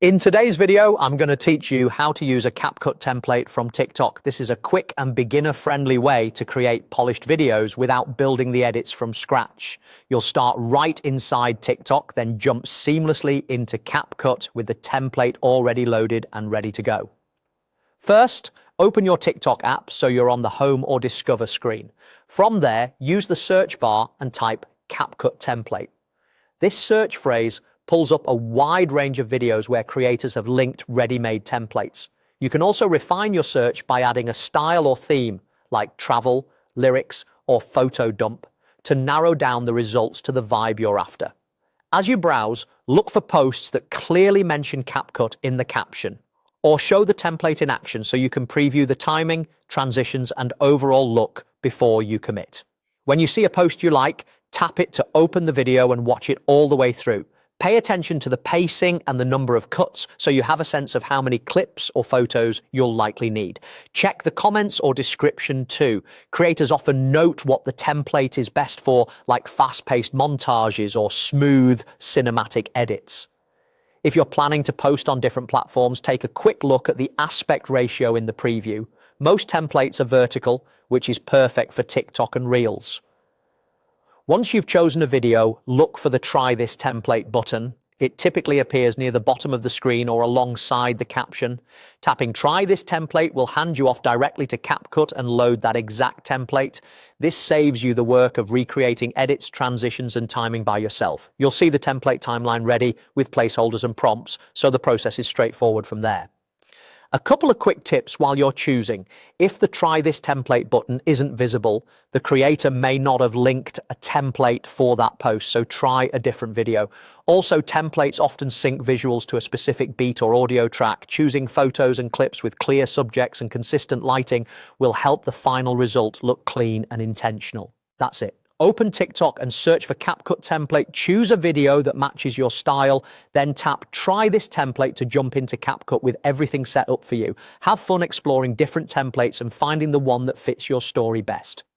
In today's video, I'm going to teach you how to use a CapCut template from TikTok. This is a quick and beginner-friendly way to create polished videos without building the edits from scratch. You'll start right inside TikTok, then jump seamlessly into CapCut with the template already loaded and ready to go. First, open your TikTok app so you're on the Home or Discover screen. From there, use the search bar and type CapCut template. This search phrase pulls up a wide range of videos where creators have linked ready-made templates. You can also refine your search by adding a style or theme, like travel, lyrics, or photo dump, to narrow down the results to the vibe you're after. As you browse, look for posts that clearly mention CapCut in the caption, or show the template in action so you can preview the timing, transitions, and overall look before you commit. When you see a post you like, tap it to open the video and watch it all the way through. Pay attention to the pacing and the number of cuts so you have a sense of how many clips or photos you'll likely need. Check the comments or description too. Creators often note what the template is best for, like fast-paced montages or smooth cinematic edits. If you're planning to post on different platforms, take a quick look at the aspect ratio in the preview. Most templates are vertical, which is perfect for TikTok and Reels. Once you've chosen a video, look for the Try This Template button. It typically appears near the bottom of the screen or alongside the caption. Tapping Try This Template will hand you off directly to CapCut and load that exact template. This saves you the work of recreating edits, transitions, and timing by yourself. You'll see the template timeline ready with placeholders and prompts, so the process is straightforward from there. A couple of quick tips while you're choosing. If the Try This Template button isn't visible, the creator may not have linked a template for that post, so try a different video. Also, templates often sync visuals to a specific beat or audio track. Choosing photos and clips with clear subjects and consistent lighting will help the final result look clean and intentional. That's it. Open TikTok and search for CapCut template, choose a video that matches your style, then tap Try This Template to jump into CapCut with everything set up for you. Have fun exploring different templates and finding the one that fits your story best.